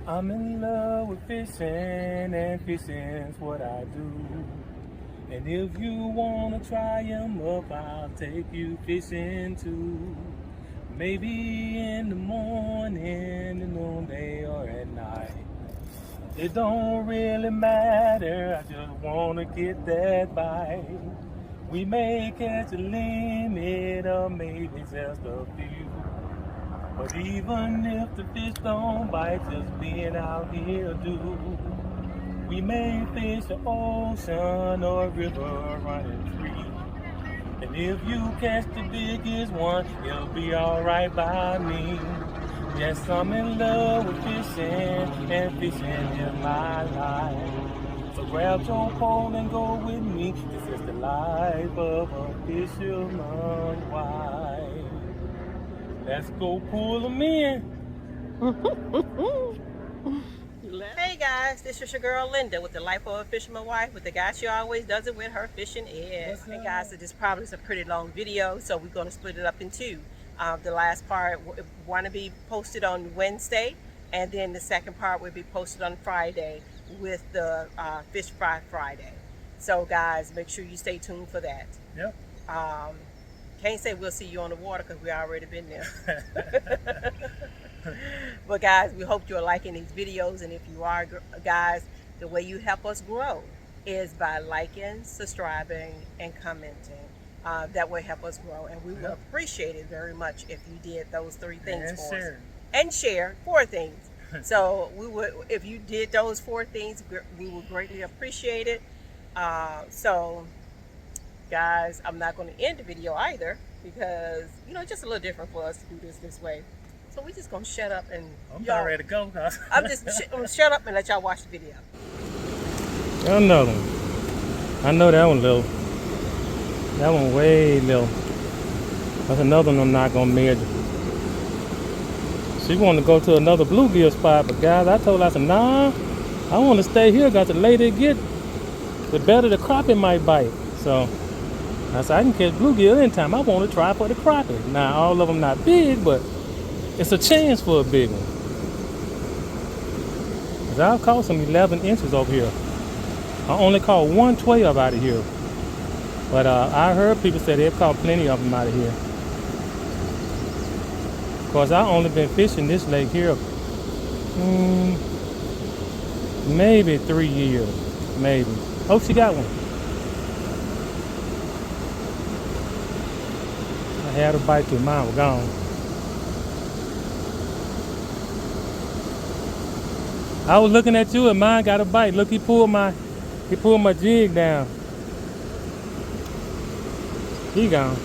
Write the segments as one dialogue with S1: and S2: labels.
S1: I'm in love with fishing, and fishing's what I do. And if you wanna try 'em up, I'll take you fishing too. Maybe in the morning, the noonday, or at night. It don't really matter, I just wanna get that bite. We may catch a limit or maybe just a few. But even if the fish don't bite, just being out here do. We may fish the ocean or a river running free. And if you catch the biggest one, it'll be alright by me. Yes, I'm in love with fishing, and fishing is my life. So grab your pole and go with me. This is the life of a fisherman's wife. Let's go pull them in.
S2: Hey guys, this is your girl Linda with the Life of a Fisherman Wife, with the guy she always does it with, her Fishin Ed. And guys, so this probably is a pretty long video, so we're going to split it up in two. The last part want to be posted on Wednesday, and then the second part will be posted on Friday with the Fish Fry Friday. So guys, make sure you stay tuned for that.
S1: Yep.
S2: Can't say we'll see you on the water because we already been there. But guys, we hope you're liking these videos, and if you are, guys, the way you help us grow is by liking, subscribing, and commenting. That will help us grow, and we would appreciate it very much if you did those three things for us. And share 4 things. So we would, if you did those 4 things, we would greatly appreciate it. So guys, I'm not going to end the video either, because it's just a little different for us to do this way. So we're just gonna shut up and
S1: I'm not ready to go.
S2: I'm gonna shut up and let y'all watch the video.
S1: Another one. I know that one little. That one way little. That's another one I'm not gonna measure. She wanted to go to another bluegill spot, but guys, I told her, I said, nah, I want to stay here. Got the later it get, the better the crappie might bite. So I said, I can catch bluegill anytime. I want to try for the crappie. Now all of them not big, but it's a chance for a big one. Cause I've caught some 11 inches over here. I only caught 112 out of here. But I heard people say they've caught plenty of them out of here. Of course, I've only been fishing this lake here maybe 3 years, maybe. Oh, she got one. I had a bite too, mine was gone. I was looking at you and mine got a bite. Look, he pulled my jig down. He gone.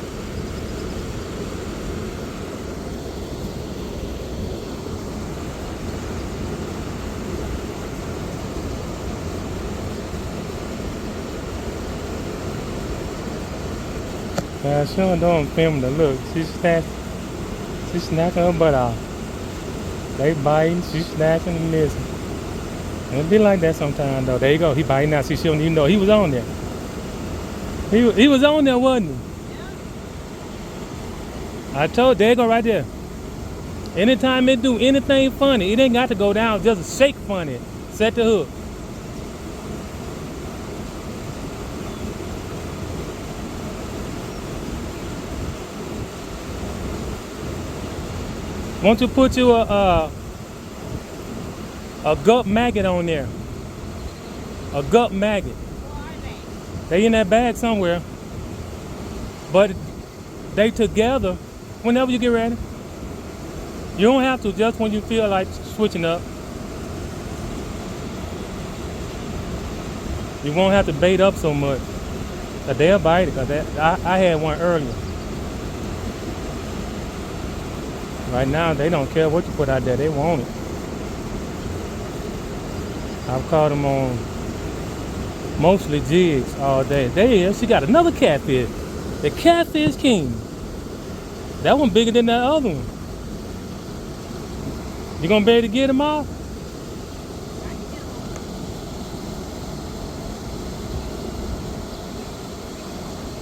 S1: She don't film the look. She's snatching her butt off. They biting, she's snatching and missing. It'll be like that sometimes though. There you go. He biting now. See, she don't even know he was on there. He was on there, wasn't he? Yeah. I told, there you go right there. Anytime it do anything funny, it ain't got to go down, just shake funny. Set the hook. Won't you put you a gut maggot on there? A gut maggot. They in that bag somewhere. But they together whenever you get ready. You don't have to, just when you feel like switching up. You won't have to bait up so much. But they'll bite it, because I had one earlier. Right now, they don't care what you put out there. They want it. I've caught them on mostly jigs all day. There is. She got another catfish. The catfish king. That one bigger than that other one. You gonna be able to get him off?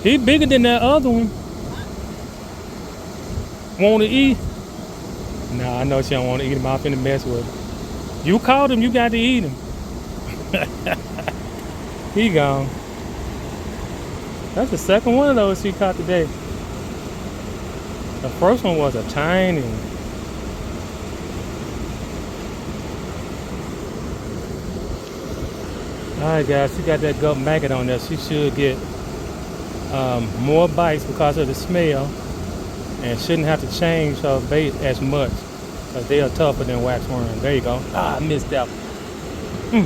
S1: He bigger than that other one. Want to eat? Nah, I know she don't want to eat him. I'm finna mess with him. You caught him, you got to eat him. He gone. That's the second one of those she caught today. The first one was a tiny one. Alright guys, she got that gut maggot on there. She should get more bites because of the smell, and shouldn't have to change her bait as much because they are tougher than waxworm. There you go. Ah, I missed that one.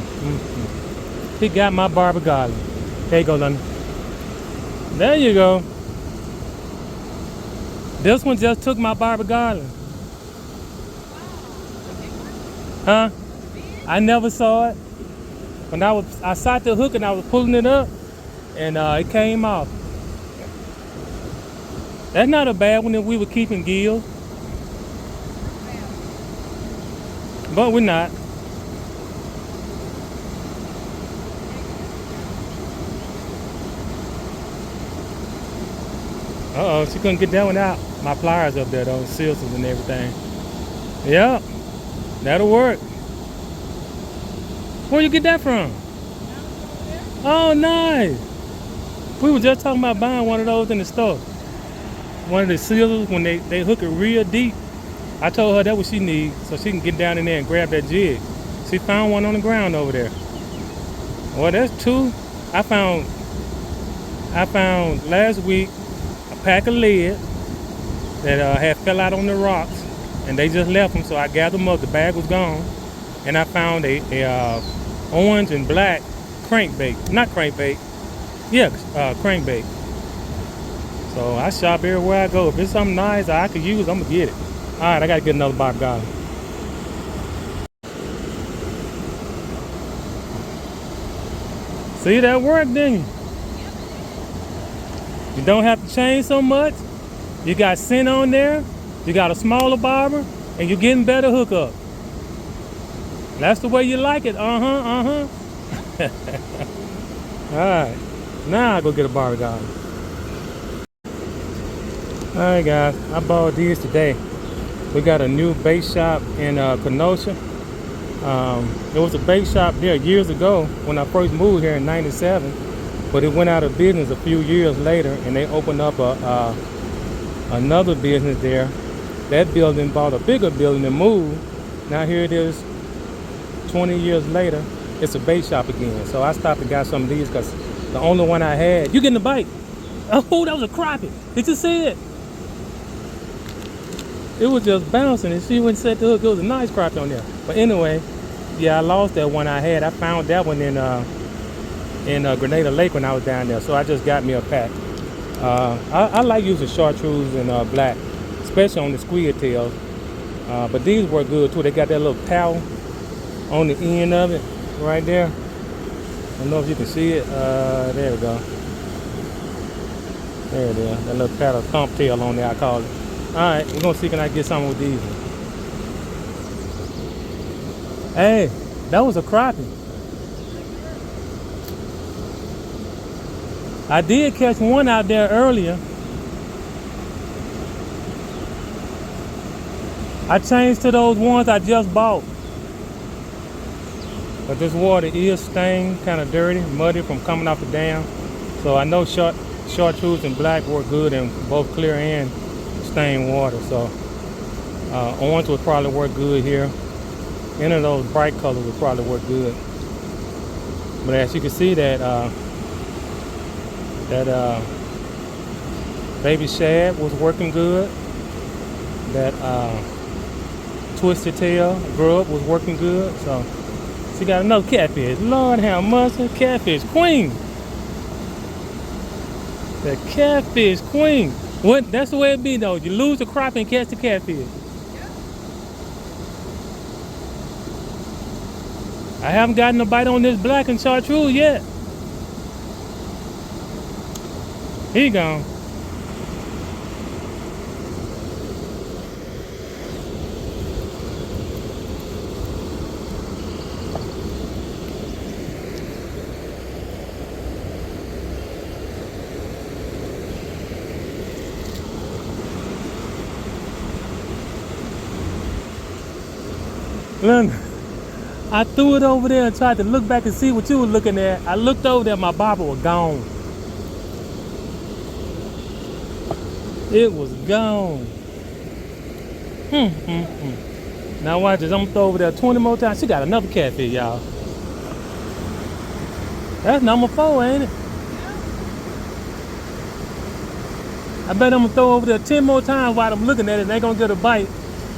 S1: He got my barber garland. There you go, London. There you go. This one just took my barber garland. Huh? I never saw it. When I saw the hook and I was pulling it up, and it came off. That's not a bad one if we were keeping gills. But we're not. Uh-oh, she couldn't get that one out. My pliers up there, those scissors and everything. Yep, that'll work. Where you get that from? Oh, nice. We were just talking about buying one of those in the store. One of the scissors, when they hook it real deep. I told her that's what she needs, so she can get down in there and grab that jig. She found one on the ground over there. Well, that's two. I found last week a pack of lead that had fell out on the rocks, and they just left them, so I gathered them up. The bag was gone, and I found a orange and black crankbait. Not crankbait. Yeah, crankbait. So I shop everywhere I go. If it's something nice I could use, I'm gonna get it. All right, I gotta get another barb garland. See, that worked, didn't you? You don't have to change so much. You got scent on there. You got a smaller barber, and you're getting better hookup. That's the way you like it. All right, now I go get a barber garland. All right, guys, I bought these today. We got a new bait shop in Kenosha. There was a bait shop there years ago when I first moved here in '97, but it went out of business a few years later, and they opened up another business there. That building bought a bigger building and moved. Now here it is 20 years later, it's a bait shop again. So I stopped and got some of these because the only one I had. You getting a bite? Oh, that was a crappie. Did you see it? It was just bouncing, and she went and set the hook. It was a nice crappie on there. But anyway, yeah, I lost that one I had. I found that one in Grenada Lake when I was down there. So I just got me a pack. I like using chartreuse and black, especially on the squid tails. But these work good too. They got that little towel on the end of it right there. I don't know if you can see it. There we go. There it is. That little paddle thump tail on there, I call it. Alright, we're gonna see can I get something with these. Hey, that was a crappie. I did catch one out there earlier. I changed to those ones I just bought. But this water is stained, kind of dirty, muddy from coming off the dam. So I know chartreuse and black work good in both clear and stained water. So orange would probably work good here. Any of those bright colors would probably work good. But as you can see, that baby shad was working good. That twisted tail grub was working good. So she got another catfish. Lord have mercy, catfish queen. The catfish queen. What? That's the way it be though. You lose the crappie and catch the catfish. I haven't gotten a bite on this black and chartreuse yet. He gone. I threw it over there and tried to look back and see what you were looking at. I looked over there, my bobber was gone. It was gone. Now watch this, I'm gonna throw over there 20 more times. She got another catfish, y'all. That's number 4, ain't it? I bet I'm gonna throw over there 10 more times while I'm looking at it and they gonna get a bite.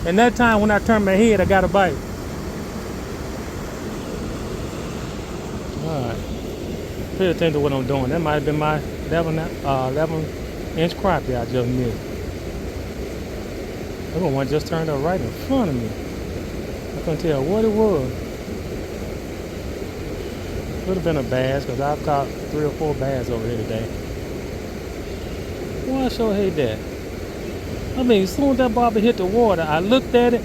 S1: And that time when I turn my head, I got a bite. Alright. Pay attention to what I'm doing. That might have been my 11-inch crappie I just missed. That one just turned up right in front of me. I couldn't tell what it was. Could have been a bass because I've caught 3 or 4 bass over here today. Well, I sure hate that. I mean, as soon as that bobber hit the water, I looked at it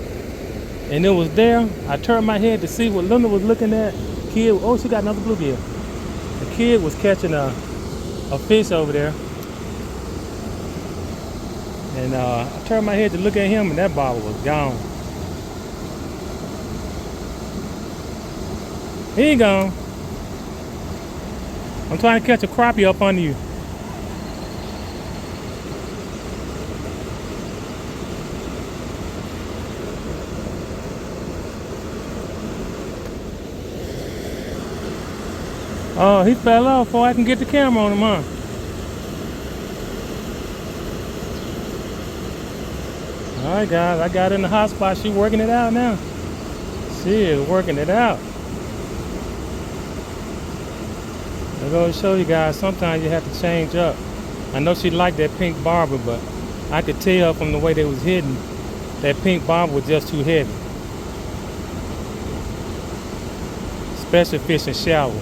S1: and it was there. I turned my head to see what Linda was looking at. Kid, oh, she got another bluegill. The kid was catching a fish over there. And I turned my head to look at him and that bobber was gone. He gone. I'm trying to catch a crappie up under you. Oh, he fell off before I can get the camera on him, huh? Alright guys, I got in the hot spot. She working it out now. She is working it out. I'm going to show you guys, sometimes you have to change up. I know she liked that pink barber, but I could tell from the way they was hidden, that pink barber was just too heavy. Especially fishing shallow.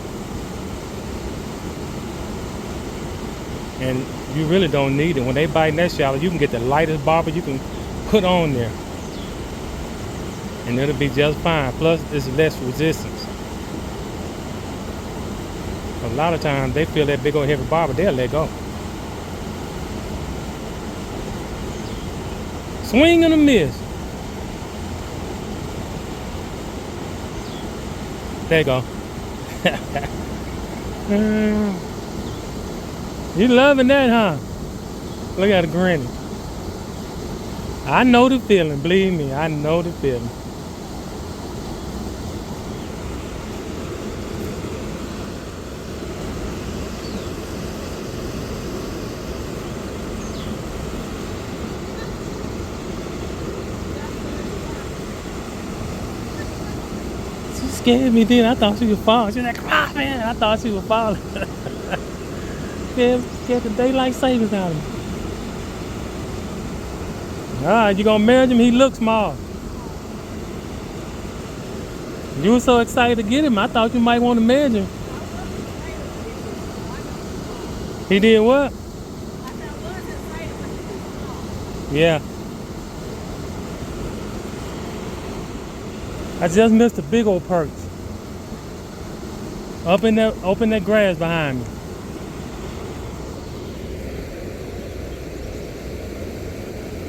S1: And you really don't need it. When they bite in that shallow, you can get the lightest barber you can put on there. And it'll be just fine. Plus, it's less resistance. A lot of times, they feel that big old heavy barber, they'll let go. Swing and a miss. There you go. You loving that, huh? Look at her grinning. I know the feeling, believe me, I know the feeling. She scared me then, I thought she was falling. She's like, come on, man, I thought she was falling. Get the daylight savings out of him. Alright, you gonna marry him? He looks small. You were so excited to get him, I thought you might want to marry him. He did what? Yeah. I just missed a big old perch. Up in that grass behind me.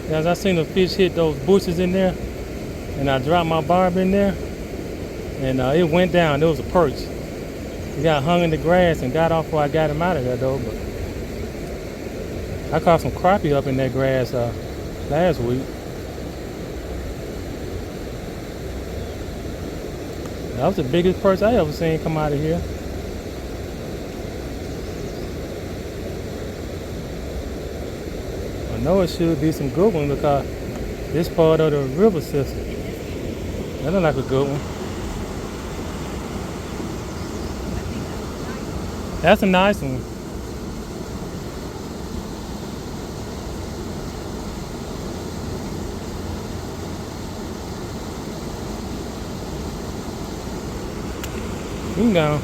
S1: As I seen the fish hit those bushes in there, and I dropped my barb in there, and it went down. There was a perch. He got hung in the grass and got off before I got him out of there though. But I caught some crappie up in that grass last week. That was the biggest perch I ever seen come out of here. I know it should be some good ones because this part of the river system. That look like a good one. That's a nice one. You can go.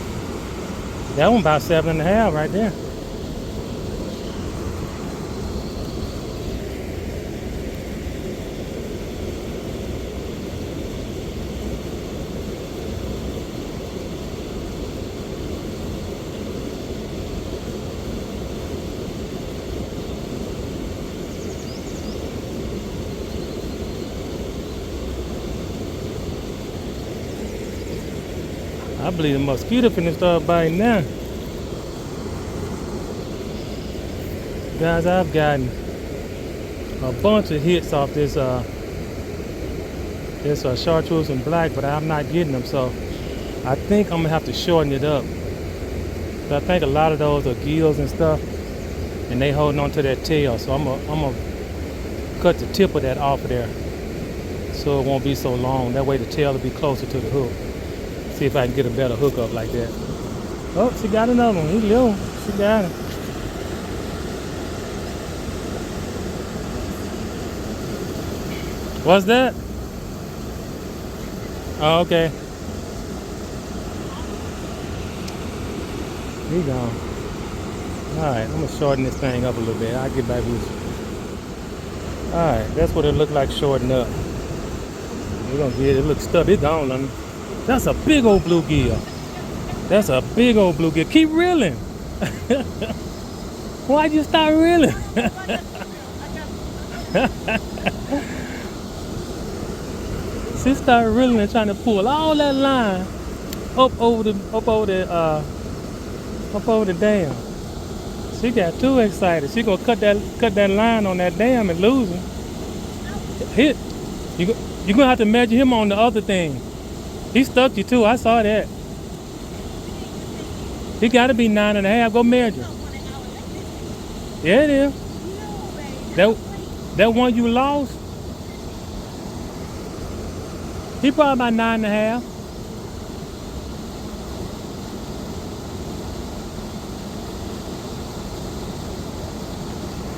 S1: That one about 7.5 right there. I believe the mosquito finna start biting now. Guys, I've gotten a bunch of hits off this chartreuse and black, but I'm not getting them, so I think I'm gonna have to shorten it up. I think a lot of those are gills and stuff, and they holding on to that tail, so I'm gonna cut the tip of that off of there so it won't be so long. That way the tail will be closer to the hook. See if I can get a better hook up like that. Oh, she got another one. He's little. She got it. What's that? Oh, okay. He gone. Alright, I'm gonna shorten this thing up a little bit. I'll get back with you. Alright, that's what it looked like shorting up. We're gonna get it. It looks stubby. It's gone on me. That's a big old bluegill. That's a big old bluegill. Keep reeling. Why'd you start reeling? She started reeling and trying to pull all that line up over the dam. She got too excited. She gonna cut that line on that dam and lose him. Hit. You gonna have to measure him on the other thing. He stuck you too. I saw that. He gotta be 9.5. Go measure. Yeah, it is. That one you lost. He probably about 9.5.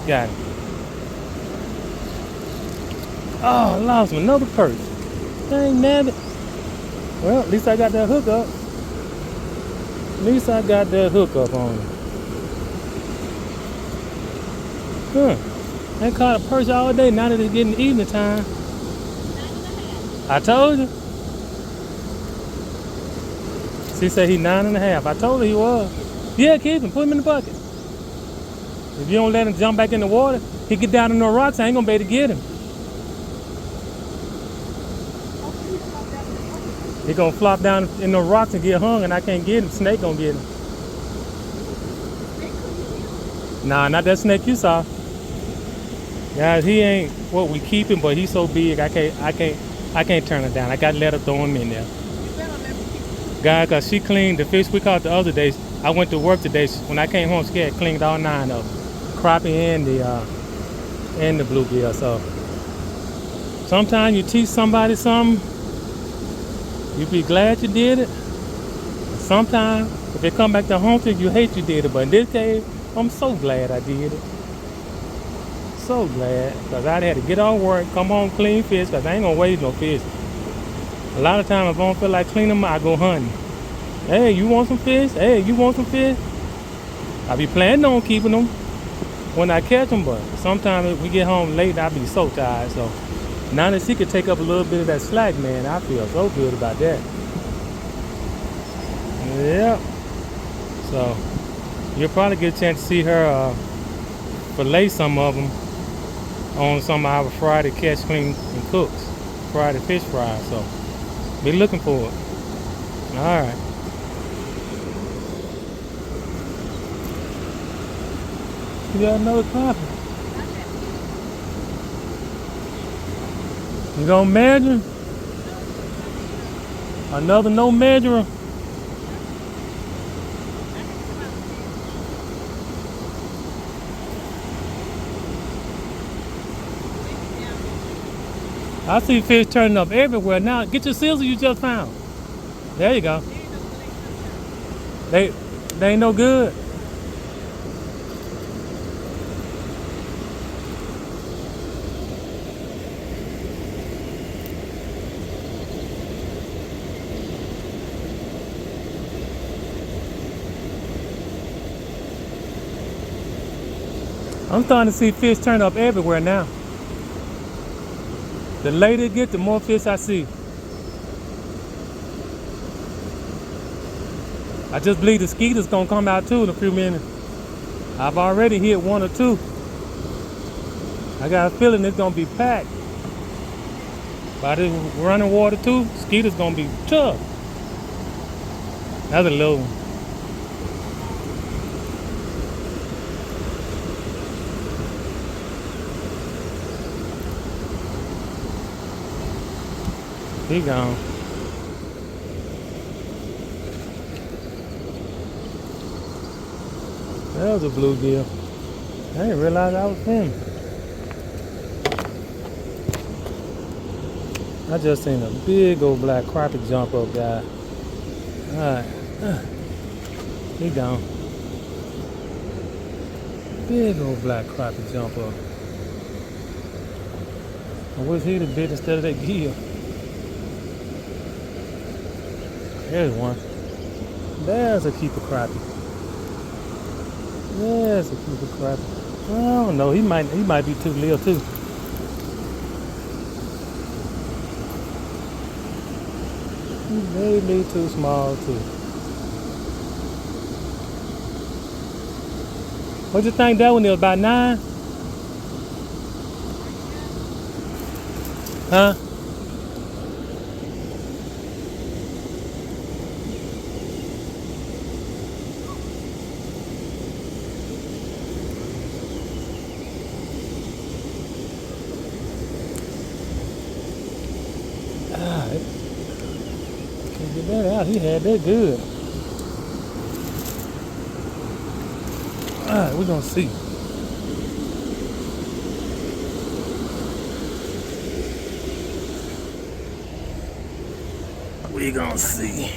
S1: Got it. Oh, I lost another perch. Dang nabbit. Well, at least I got that hook up. At least I got that hook up on it. Huh. I caught a perch all day. Now that it's getting evening time. I told you. She said he's 9.5. I told her he was. Yeah, keep him. Put him in the bucket. If you don't let him jump back in the water, he get down in the rocks. I ain't gonna be able to get him. He gonna flop down in the rocks and get hung, and I can't get him. Snake gonna get him. Nah, not that snake you saw. Guys, he ain't what we keep him, but he's so big I can't turn it down. I gotta let her throw him in there. Guys, cause she cleaned the fish we caught the other days. I went to work today. When I came home, she had cleaned all 9 of them, crappie and the bluegill. So sometimes you teach somebody something, you be glad you did it. Sometimes if they come back to haunt you, you hate you did it. But in this case, I'm so glad I did it. So glad, because I had to get on work, come home, clean fish, because I ain't gonna waste no fish. A lot of times if I don't feel like cleaning them, I go hunting. Hey, you want some fish? Hey, you want some fish? I be planning on keeping them when I catch them, but sometimes if we get home late, I be so tired. So now that she could take up a little bit of that slack, man, I feel so good about that. Yep. So you'll probably get a chance to see her fillet some of them on some of our Friday catch, clean, and cooks. Friday fish fry. So be looking for it. All right. You got another crappie. You gonna measure? Another no measurer? I see fish turning up everywhere now. Get your scissors you just found. There you go. They ain't no good. I'm starting to see fish turn up everywhere now. The later it gets, the more fish I see. I just believe the skeeter's gonna come out too in a few minutes. I've already hit 1 or 2. I got a feeling it's gonna be packed. By this running water too, skeeter's gonna be tough. That's a little one. He gone. That was a bluegill. I didn't realize I was him. I just seen a big old black crappie jump up, guy. Alright. He gone. Big old black crappie jump up. I wish he'd have bit instead of that gill. There's one. There's a keeper crappie. There's a keeper crappie. I don't know. He might be too little too. He may be too small too. What you think that one is? About 9? Huh? Can't get that out. He had that good. Alright, we're gonna see. We gonna see.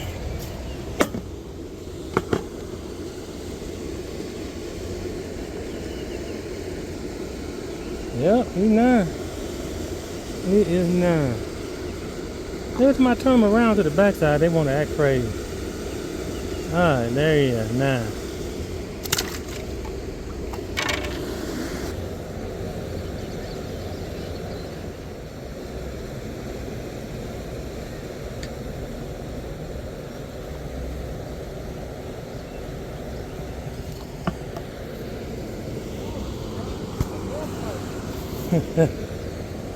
S1: Yep, he's 9. He is 9. Every time I turn them around to the backside, they want to act crazy. Alright, there he is, 9.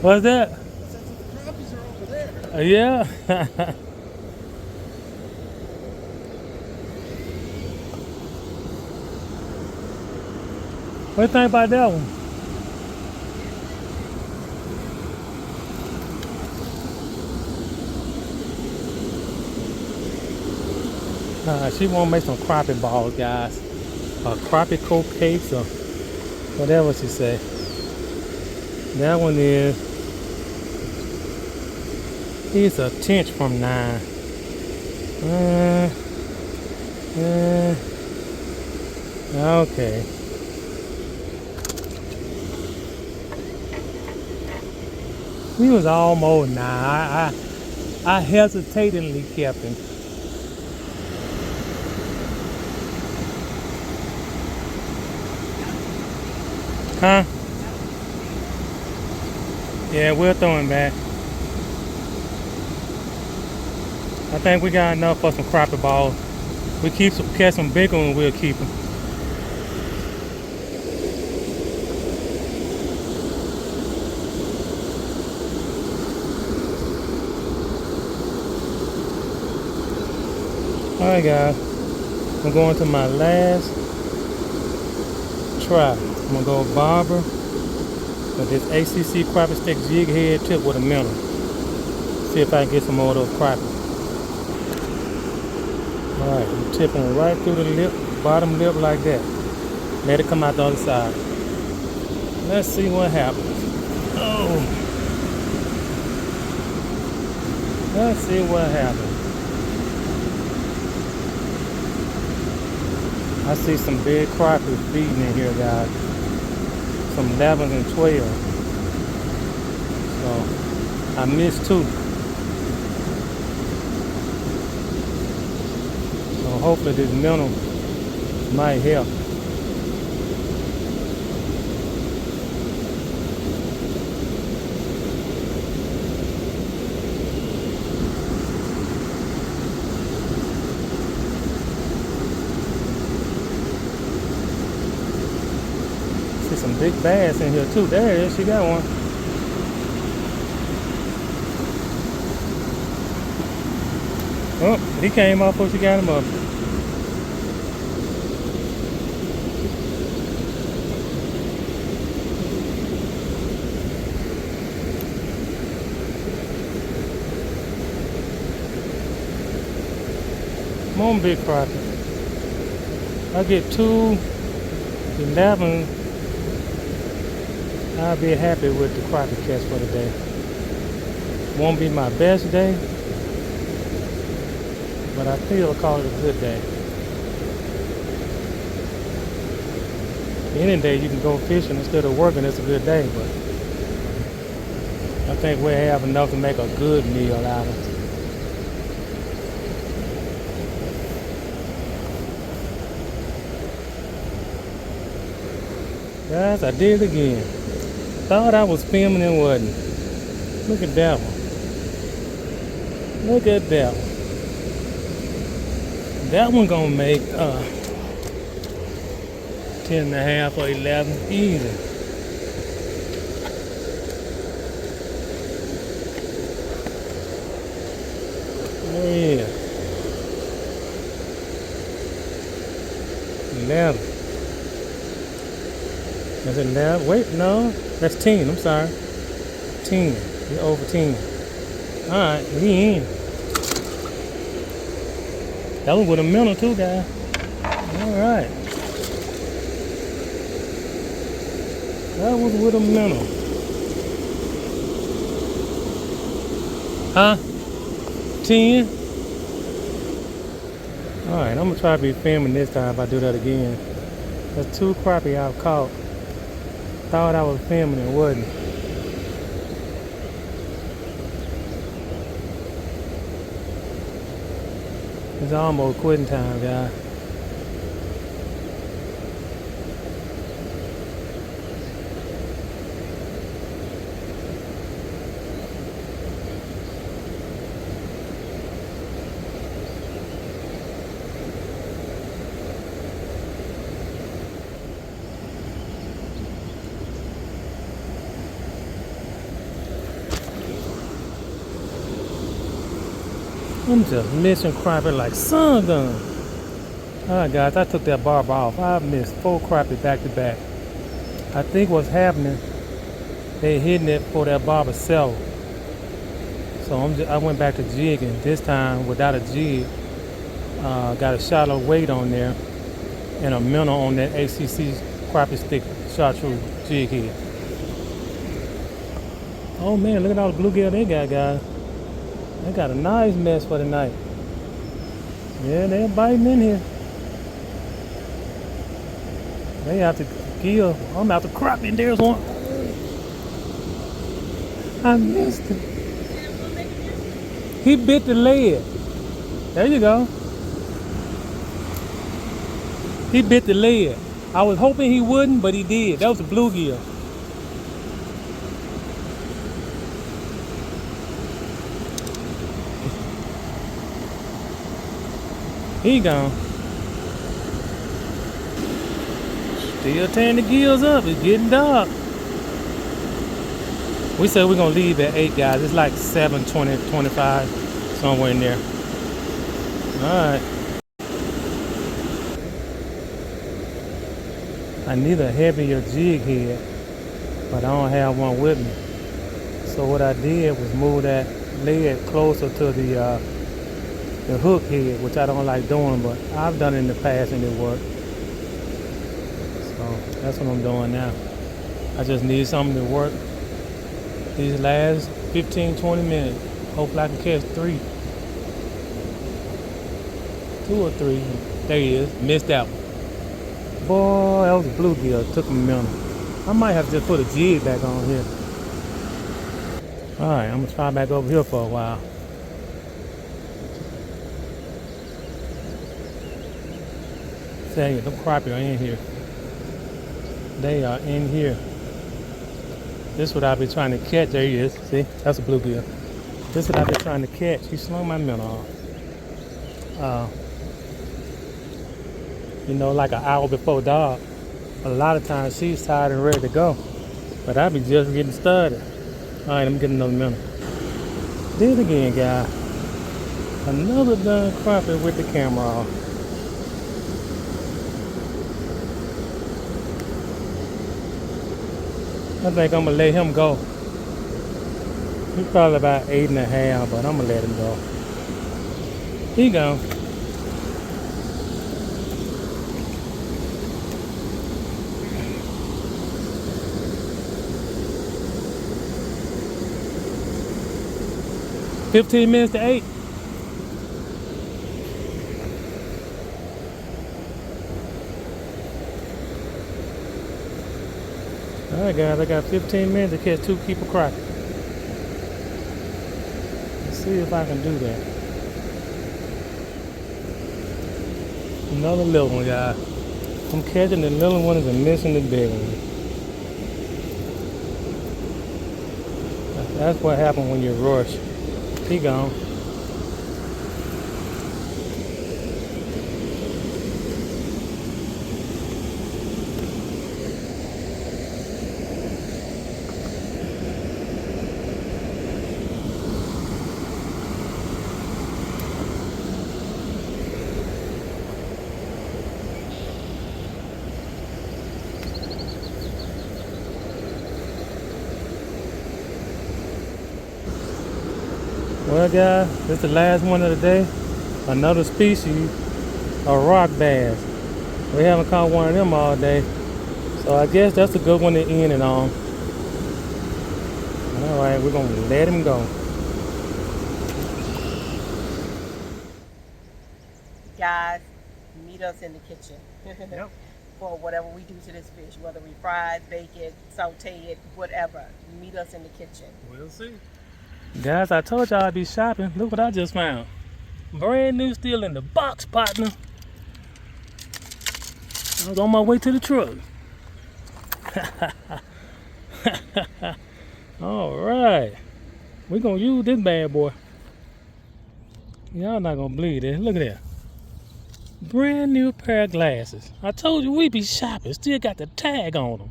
S1: What's that?
S3: The crappies are over there.
S1: Yeah. What do you think about that one? She want to make some crappie balls, guys. Crappie cupcakes or whatever she say. That one is, it's a tenth from 9. Okay. He was almost 9. I hesitatingly kept him. Huh? Yeah, we'll throw him back. I think we got enough for some crappie balls. We catch some bigger and we'll keep them. Alright guys, I'm going to my last try. I'm gonna go barber with this ACC crappie stick jig head tip with a minnow. See if I can get some more of those crappie. Alright, I'm tipping right through the lip, bottom lip like that. Let it come out the other side. Let's see what happens. Oh! Let's see what happens. I see some big crappie feeding in here, guys. Some 11s and 12s. So I missed 2. So hopefully this minnow might help. Some big bass in here too. There it is, she got one. Oh, He came off before she got him up. Come on, big crappie. I get 2.11. I'll be happy with the crappie catch for the day. Won't be my best day, but I still call it a good day. Any day you can go fishing instead of working, it's a good day, but I think we have enough to make a good meal out of it. Guys, I did it again. Thought I was filming and wasn't. Look at that one. Look at that one. That one gonna make 10.5 or 11 easy. Yeah. 11. Is it 11? Wait, no. That's 10. I'm sorry. 10. You're over 10. Alright, we in. That was with a minnow too, guys. Alright. That was with a minnow. Huh? 10? Alright, I'm gonna try to be filming this time if I do that again. There's 2 crappie I've caught. Thought I was filming and wasn't. It's almost quitting time, guys. I'm just missing crappie like sun gun. Alright guys, I took that barb off. I missed 4 crappie back to back. I think what's happening, they hitting it for that barber cell. So I went back to jigging. This time without a jig. Got a shallow weight on there and a minnow on that ACC crappie stick chartreuse jig head. Oh man, look at all the bluegill they got, guys. They got a nice mess for the night. Yeah, they're biting in here. They have to gill. I'm out to crappie and there's one. I missed it. He bit the lead. There you go. He bit the lead. I was hoping he wouldn't, but he did. That was a bluegill. He gone. Still tearing the gills up. It's getting dark. We said we're gonna leave at 8, guys. It's like 7:20, 25, somewhere in there. Alright. I need a heavier jig head, but I don't have one with me. So what I did was move that lead closer to the hook head, which I don't like doing, but I've done it in the past and it worked. So that's what I'm doing now. I just need something to work these last 15-20 minutes. Hopefully I can catch 3. 2 or 3. There he is. Missed that one. Boy, that was a bluegill. Took him a minute. I might have to just put a jig back on here. Alright, I'm gonna try back over here for a while. Tell you, them crappie are in here. They are in here. This is what I've been trying to catch. There he is. See? That's a bluegill. This is what I've been trying to catch. He slung my minnow off. You know, like an hour before dark. A lot of times she's tired and ready to go. But I be just getting started. Alright, I'm getting another minnow. Did it again, guys. Another done crappie with the camera off. I think I'm gonna let him go. He's probably about 8.5, but I'm gonna let him go. He gone. $15 to 8. Alright guys, I got 15 minutes to catch 2 keeper crappie. Let's see if I can do that. Another little one, guys. I'm catching the little ones and missing the big one. That's what happens when you rush. He gone. Well guys, this is the last one of the day. Another species of rock bass. We haven't caught one of them all day. So I guess that's a good one to end it on. Alright, we're gonna let him go.
S2: Guys, meet us in the kitchen. Yep. For whatever we do to this fish, whether we fry it, bake it, saute it, whatever. Meet us in the kitchen.
S1: We'll see. Guys, I told y'all I'd be shopping. Look what I just found. Brand new, still in the box, partner. I was on my way to the truck. All right. We're going to use this bad boy. Y'all not going to believe this. Look at that. Brand new pair of glasses. I told you we'd be shopping. Still got the tag on them.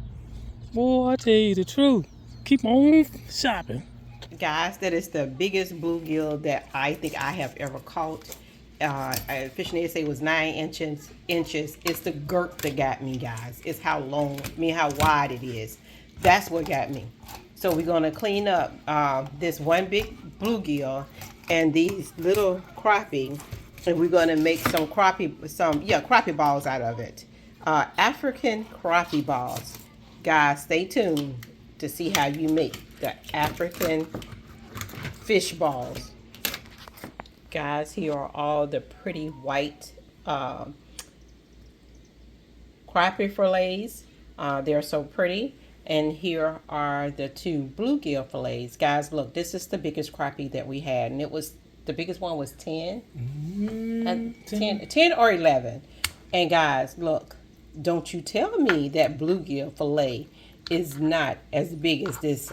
S1: Boy, I tell you the truth. Keep on shopping.
S2: Guys, that is the biggest bluegill that I think I have ever caught. Fishin Ed say it was 9 inches. It's the girt that got me, guys. It's how long, how wide it is. That's what got me. So we're gonna clean up this one big bluegill and these little crappie, and we're gonna make some crappie balls out of it. African crappie balls. Guys, stay tuned to see how you make the African fish balls. Guys, here are all the pretty white crappie fillets. They're so pretty. And here are the 2 bluegill fillets. Guys, look, this is the biggest crappie that we had. And it was, the biggest one was 10. 10 or 11. And guys, look, don't you tell me that bluegill fillet is not as big as this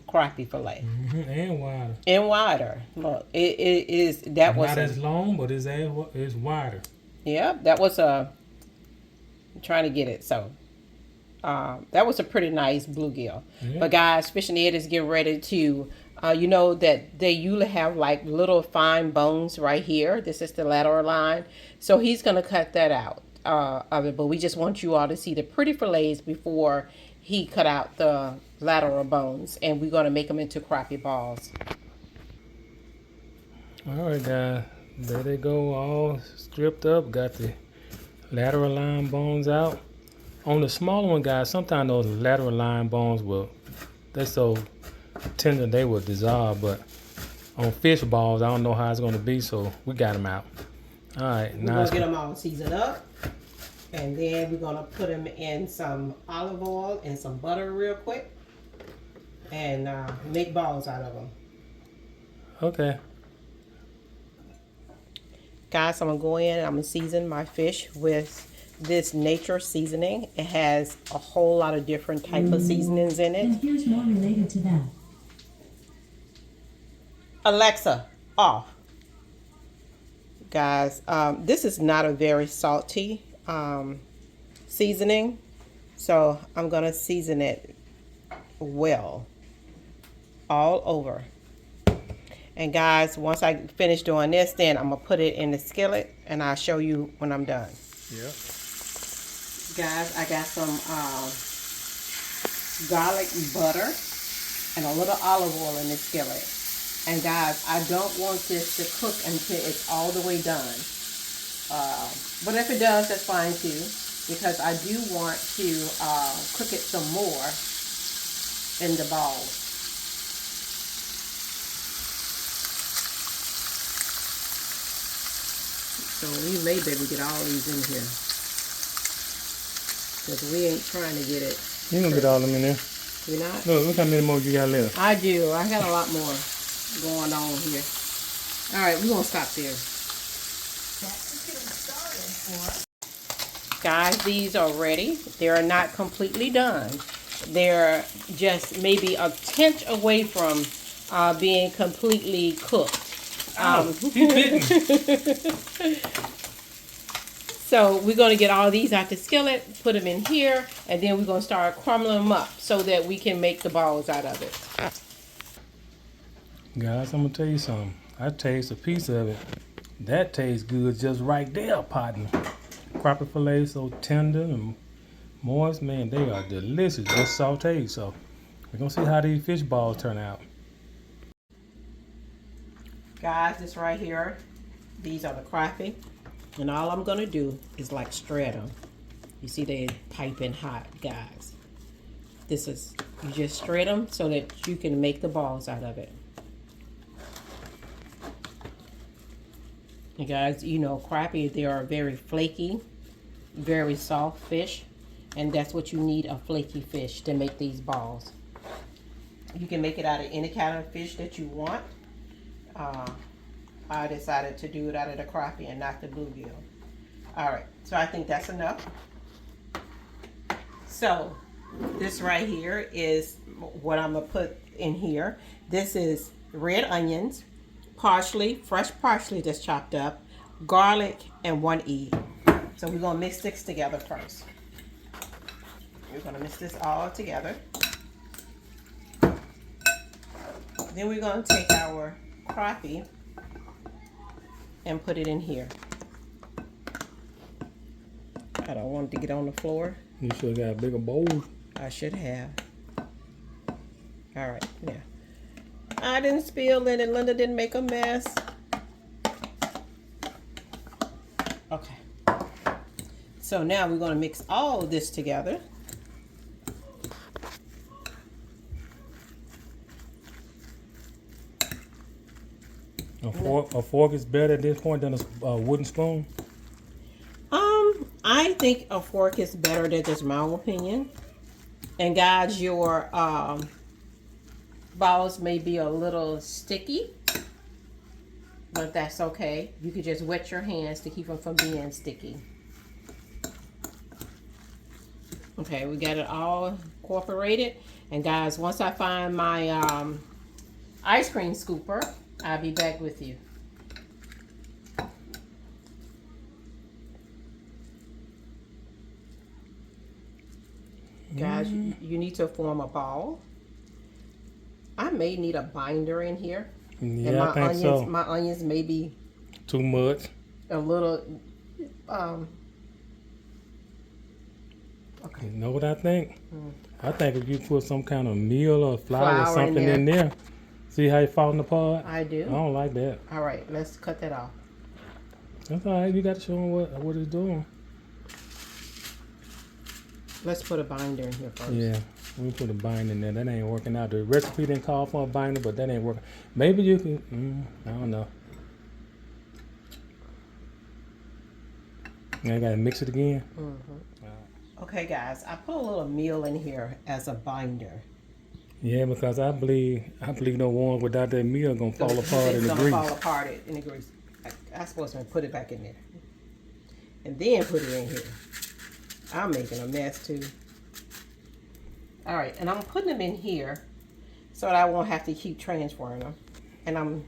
S2: crappie fillet.
S1: And wider.
S2: And wider. Look, it is, that was
S1: not as long, but it's wider.
S2: Yeah, that was I'm trying to get it. So that was a pretty nice bluegill. Yeah. But guys, Fishin Ed is getting ready to, you know that they usually have like little fine bones right here. This is the lateral line. So he's going to cut that out of it. But we just want you all to see the pretty fillets before he cut out the lateral bones. And we're going to make them into crappie balls.
S1: All right, guys. There they go, all stripped up. Got the lateral line bones out. On the smaller one, guys, sometimes those lateral line bones they're so tender they will dissolve. But on fish balls, I don't know how it's going to be, so we got them out. All right.
S2: We're going to get them all seasoned up. And then we're going to put them in some olive oil and some butter real quick. And make balls out of them.
S1: Okay.
S2: Guys, I'm going to go in and I'm going to season my fish with this nature seasoning. It has a whole lot of different type of seasonings in it.
S4: And here's more related to that.
S2: Alexa, off. Guys, this is not a very salty seasoning, so I'm gonna season it well all over. And guys, once I finish doing this, then I'm gonna put it in the skillet and I'll show you when I'm done.
S1: Yeah.
S2: Guys, I got some garlic butter and a little olive oil in the skillet. And guys, I don't want this to cook until it's all the way done. But if it does, that's fine too, because I do want to cook it some more in the balls. So we may be able to get all these in here, because we ain't trying to get it.
S1: You gonna get all of them in there?
S2: We not?
S1: Look how many more you got left.
S2: I do. I got a lot more going on here. All right, we're gonna stop there. Guys, these are ready. They're not completely done. They're just maybe a tenth away from being completely cooked. So we're going to get all these out the skillet, put them in here, and then we're going to start crumbling them up so that we can make the balls out of it.
S1: Guys, I'm gonna tell you something. I taste a piece of it. That tastes good just right there, partner. Crappie fillet so tender and moist, man, they are delicious, just sauteed. So we're gonna see how these fish balls turn out.
S2: Guys, this right here, these are the crappie, and all I'm gonna do is like shred them. You see they're piping hot, guys. This is, you just shred them so that you can make the balls out of it. You guys, you know, crappie, they are very flaky, very soft fish, and that's what you need, a flaky fish to make these balls. You can make it out of any kind of fish that you want. I decided to do it out of the crappie and not the bluegill. All right, so I think that's enough. So this right here is what I'm gonna put in here. This is red onions, parsley, fresh parsley that's chopped up, garlic, and 1 egg. So we're gonna mix this together first. We're gonna mix this all together. Then we're gonna take our crappie and put it in here. I don't want it to get on the floor.
S1: You should have got a bigger bowl.
S2: I should have. All right, yeah. I didn't spill it and Linda didn't make a mess. Okay. So now we're gonna mix all of this together.
S1: A fork is better at this point than a wooden spoon?
S2: I think a fork is better. That's just my opinion. And guys, your balls may be a little sticky, but that's okay. You could just wet your hands to keep them from being sticky. Okay, we got it all incorporated. And guys, once I find my ice cream scooper, I'll be back with you. Guys, you need to form a ball. I may need a binder in here.
S1: Yeah,
S2: and my
S1: I think
S2: onions,
S1: so.
S2: My onions may be
S1: Too much.
S2: a little.
S1: You know what I think? I think if you put some kind of meal or flour or something in there, see how it's falling apart?
S2: I do.
S1: I don't like that.
S2: All right, let's cut that off.
S1: That's all right. You got to show them what it's doing.
S2: Let's put a binder in here first.
S1: Yeah, we put a binder in there. That ain't working out. The recipe didn't call for a binder, but that ain't working. Maybe you can. I don't know. I gotta mix it again.
S2: Okay, guys, I put a little meal in here as a binder.
S1: Yeah, because I believe no one without that meal gonna fall apart in the
S2: It's
S1: grease.
S2: gonna fall apart in the grease. I'm supposed to put it back in there, and then put it in here. I'm making a mess too. All right, and I'm putting them in here so that I won't have to keep transferring them. And I'm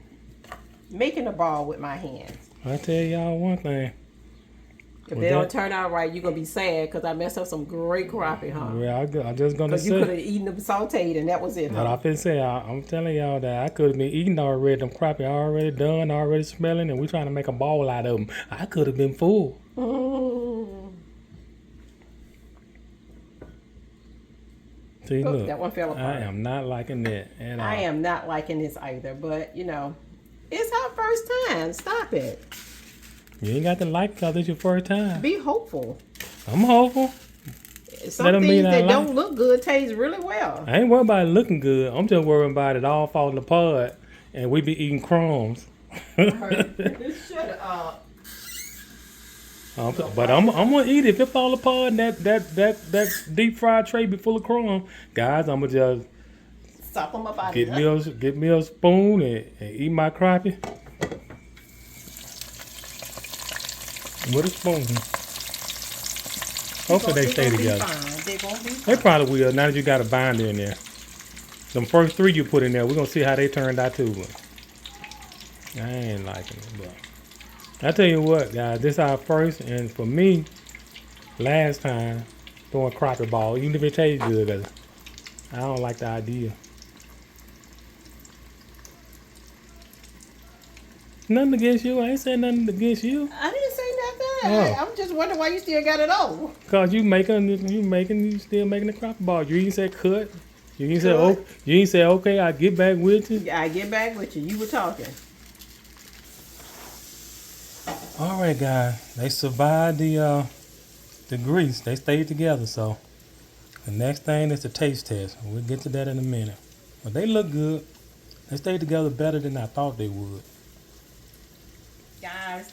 S2: making a ball with my hands.
S1: I tell y'all one thing.
S2: If they don't turn out right, you're going to be sad because I messed up some great crappie, huh?
S1: Yeah, I just gonna
S2: Because
S1: say.
S2: you could have eaten them sauteed and that was it,
S1: But
S2: huh?
S1: I've been saying, I'm telling y'all that I could have been eating already. Them crappie already done, already smelling, and we trying to make a ball out of them. I could have been full.
S2: Mm.
S1: See,
S2: Oh,
S1: look,
S2: that one fell apart.
S1: I am not liking that at all.
S2: I am not liking this either, but you know, it's our first time. Stop it.
S1: You ain't got to like it because it's your first time.
S2: Be hopeful.
S1: I'm hopeful.
S2: Some things that don't look good taste really well.
S1: I ain't worried about it looking good. I'm just worried about it all falling apart and we be eating crumbs.
S2: Shut up.
S1: But I'm gonna eat it. If it fall apart and that deep fried tray be full of crumbs, guys, I'm gonna just
S2: Sop them up out
S1: get
S2: of
S1: me a spoon and eat my crappie with a spoon. Hopefully they stay together. They probably will. Now that you got a binder in there. Them first 3 you put in there, we're gonna see how they turned out too. But I ain't liking it, but I tell you what, guys, this our first, and for me, last time throwing crappie ball, even if it tastes good, 'cause I don't like the idea. Nothing against you. I ain't saying nothing against you.
S2: I didn't say nothing.
S1: Oh.
S2: I'm just wondering why you still got it on.
S1: Cause you still making the crappie ball. You ain't said cut. You ain't say okay. I get back with you.
S2: Yeah, I get back with you. You were talking.
S1: All right, guys. They survived the grease. They stayed together. So the next thing is the taste test. We'll get to that in a minute. But they look good. They stayed together better than I thought they would.
S2: Guys,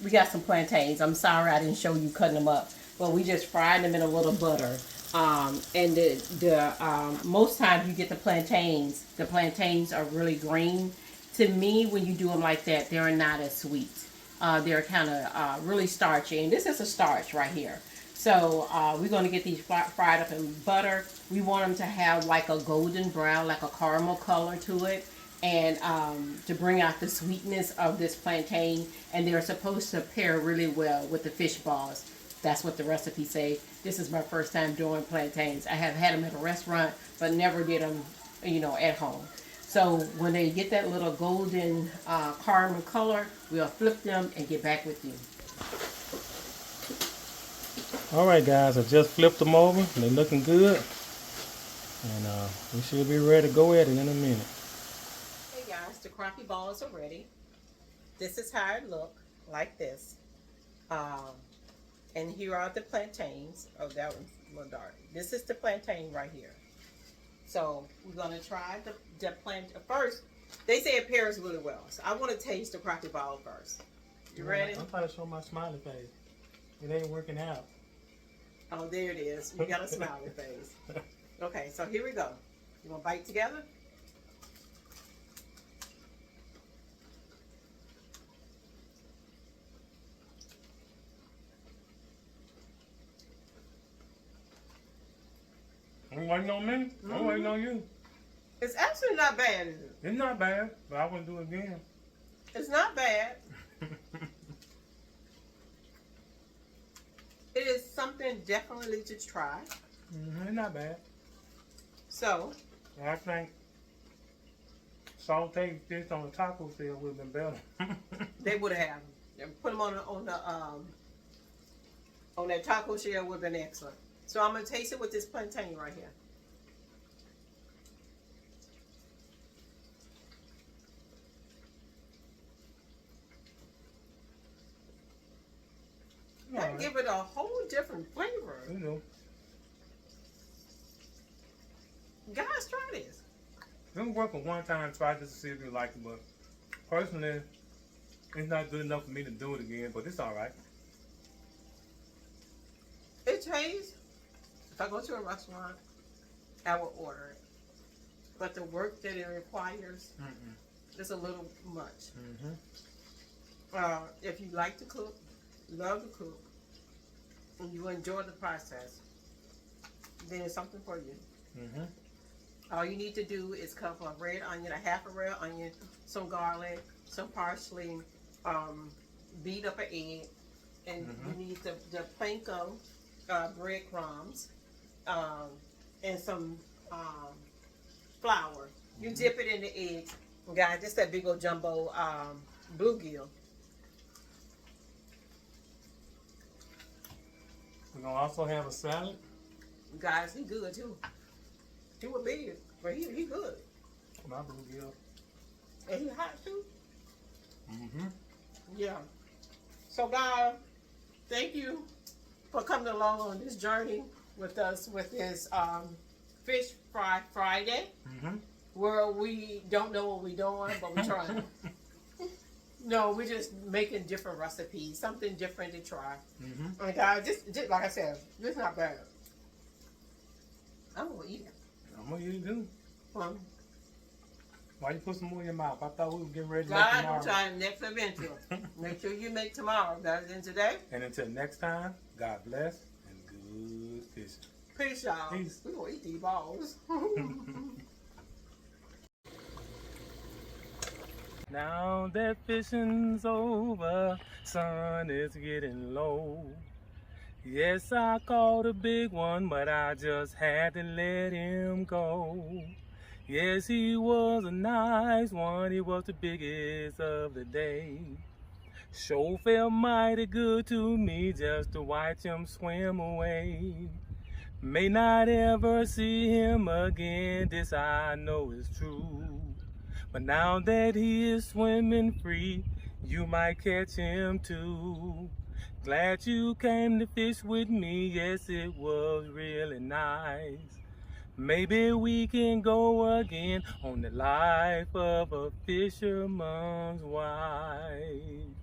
S2: we got some plantains. I'm sorry I didn't show you cutting them up, but we just fried them in a little butter. And the most times you get the plantains are really green. To me, when you do them like that, they're not as sweet. They're kind of really starchy, and this is a starch right here. So we're going to get these fried up in butter. We want them to have like a golden brown, like a caramel color to it, and to bring out the sweetness of this plantain. And they're supposed to pair really well with the fish balls. That's what the recipe say. This is my first time doing plantains. I have had them at a restaurant, but never did them, at home. So when they get that little golden caramel color, we'll flip them and get back with you.
S1: All right, guys, I just flipped them over. They're looking good. And we should be ready to go at it in a minute.
S2: Hey guys, the crappie balls are ready. This is how it look, like this. And here are the plantains. Oh, that one's a little dark. This is the plantain right here. So we're gonna try the plantain first. They say it pairs really well. So I want to taste the crappie ball first. You ready?
S1: I'm trying to show my smiley face. It ain't working out.
S2: Oh, there it is. You got a smiley face. Okay, so here we go. You want to bite together?
S1: I'm waiting on me. I'm waiting on you.
S2: It's actually not bad, is it?
S1: It's not bad, but I wouldn't do it again.
S2: It's not bad. It is something definitely to try.
S1: It's not bad.
S2: So,
S1: I think sauteed fish on the taco shell would have been better.
S2: they would have put them on that taco shell would have been excellent. So I'm gonna taste it with this plantain right here. That give it a whole different flavor.
S1: You know.
S2: Guys, try this.
S1: It'll work for one time, try just to see if you like it, but personally, it's not good enough for me to do it again, but it's alright.
S2: It tastes, if I go to a restaurant, I will order it. But the work that it requires is a little much. If you like to cook, love to cook, and you enjoy the process, then it's something for you. All you need to do is cut up a red onion, a half a red onion, some garlic, some parsley, beat up an egg, and you need the panko breadcrumbs, and some flour. You dip it in the eggs. Guys, just that big old jumbo bluegill.
S1: We're gonna also have a salad.
S2: Guys, he good too. He was big, but he good.
S1: My bluegill.
S2: And he hot too.
S1: Mm-hmm.
S2: Yeah. So guys, thank you for coming along on this journey with us with this Fish Fry Friday, where we don't know what we're doing, but we're trying. No, we're just making different recipes, something different to try. And guys, just like I said, this is not bad. I'm gonna eat it.
S1: I'm gonna eat it too. Why you put some more in your mouth? I thought we were getting ready to make
S2: God,
S1: tomorrow.
S2: I'm trying next adventure. Make sure you make tomorrow better than today.
S1: And until next time, God bless and good fishing.
S2: Peace, y'all.
S1: Peace.
S2: We're gonna eat these balls.
S1: Now that fishing's over, sun is getting low. Yes, I caught a big one, but I just had to let him go. Yes, he was a nice one, he was the biggest of the day. Sure felt mighty good to me just to watch him swim away. May not ever see him again, this I know is true. But now that he is swimming free, you might catch him too. Glad you came to fish with me, yes it was really nice. Maybe we can go again on the life of a fisherman's wife.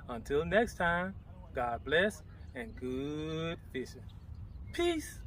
S1: Until next time, God bless and good fishing. Peace.